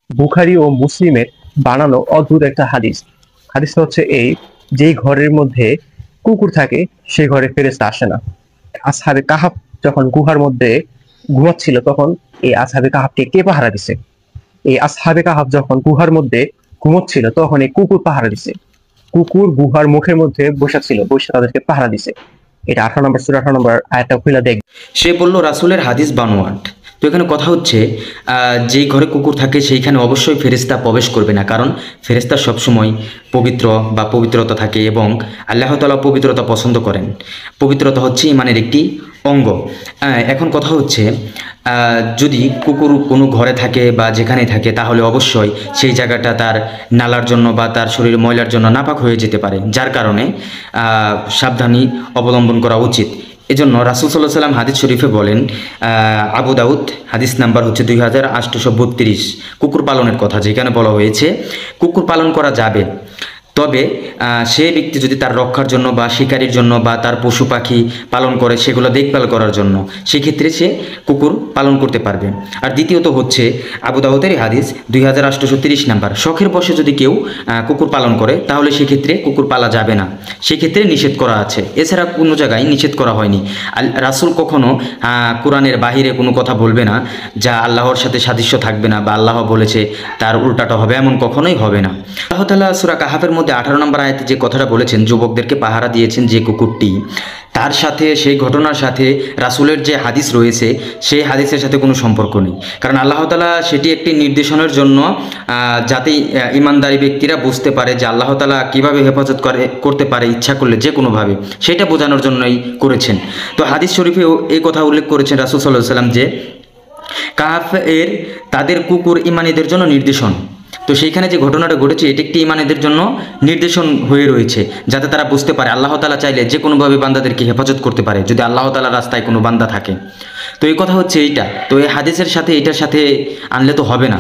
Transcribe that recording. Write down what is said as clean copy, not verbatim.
বুখারী ও মুসলিমের বানানো অদ্ভুত একটা হাদিস। হাদিসটা হচ্ছে এই, যেই ঘরের মধ্যে কুকুর থাকে সেই ঘরে ফেরেশতা আসে না। আসহাবে কাহাফ যখন গুহার মধ্যে ঘুমাচ্ছিল তখন এই আসহাবে কাহাফকে কে পাহারা দিছে? এই আসহাবে কাহাফ যখন গুহার মধ্যে ঘুমোচ্ছিল তখন এই কুকুর পাহারা দিছে। কুকুর গুহার মুখের মধ্যে বসা ছিল, বসে তাদেরকে পাহারা দিছে। এটা 18 নম্বর সূরা 18 নম্বর আয়াতটা খুলে দেখ। সে বলল রাসূলের হাদিস বানোয়াট। তো এখানে কথা হচ্ছে যেই ঘরে কুকুর থাকে সেইখানে অবশ্যই ফেরেশতা প্রবেশ করবে না, কারণ ফেরেশতা সবসময় পবিত্র বা পবিত্রতা থাকে এবং আল্লাহ তাআলা পবিত্রতা পছন্দ করেন। পবিত্রতা হচ্ছে ইমানের একটি অঙ্গ। এখন কথা হচ্ছে যদি কুকুর কোনো ঘরে থাকে বা যেখানে থাকে তাহলে অবশ্যই সেই জায়গাটা তার নালার জন্য বা তার শরীরে ময়লার জন্য নাপাক হয়ে যেতে পারে, যার কারণে সাবধানী অবলম্বন করা উচিত। এজন্য রাসূল সাল্লাল্লাহু আলাইহি ওয়াসাল্লাম হাদিস শরীফে বলেন, আবু দাউদ হাদিস নাম্বার হচ্ছে 2832, কুকুর পালনের কথা যেখানে বলা হয়েছে কুকুর পালন করা যাবে, তবে সে ব্যক্তি যদি তার রক্ষার জন্য বা শিকারির জন্য বা তার পশু পাখি পালন করে সেগুলো দেখভাল করার জন্য, সেক্ষেত্রে সে কুকুর পালন করতে পারবে। আর দ্বিতীয়ত হচ্ছে আবু দাউদের হাদিস 2830 নাম্বার, শখের বশে যদি কেউ কুকুর পালন করে তাহলে সেক্ষেত্রে কুকুর পালা যাবে না, সেক্ষেত্রে নিষেধ করা আছে। এছাড়া কোনো জায়গায় নিষেধ করা হয়নি। রাসূল কখনো কোরআনের বাহিরে কোনো কথা বলবে না যা আল্লাহর সাথে সাদৃশ্য থাকবে না বা আল্লাহ বলেছে তার উল্টাটা হবে, এমন কখনোই হবে না। আল্লাহ তাআলা সূরা কাহাফের মধ্যে 18 নম্বর আয়াতে যে কথাটা বলেছেন, যুবকদেরকে পাহারা দিয়েছেন যে কুকুরটি, তার সাথে সেই ঘটনার সাথে রাসূলের যে হাদিস রয়েছে সেই হাদিসের সাথে কোনো সম্পর্ক নেই। কারণ আল্লাহ তাআলা সেটি একটি নির্দেশনের জন্য, যাতে ইমানদারী ব্যক্তিরা বুঝতে পারে যে আল্লাহ তাআলা কীভাবে হেফাজত করতে পারে ইচ্ছা করলে যে কোনোভাবে, সেটা বোঝানোর জন্যই করেছেন। তো হাদিস শরীফেও এই কথা উল্লেখ করেছেন রাসূল সাল্লাল্লাহু আলাইহি ওয়াসাল্লাম যে কাহাফ এর তাদের কুকুর ইমানীদের জন্য নির্দেশন। তো সেইখানে যে ঘটনাটা ঘটেছে এটি একটি ইমানীদের জন্য নির্দেশন হয়ে রয়েছে, যাতে তারা বুঝতে পারে আল্লাহ তাআলা চাইলে যে কোনোভাবে বান্দাদেরকে হেফাজত করতে পারে যদি আল্লাহ তাআলার রাস্তায় কোনো বান্দা থাকে। তো এই কথা হচ্ছে এইটা। তো এই হাদিসের সাথে এটার সাথে আনলে তো হবে না।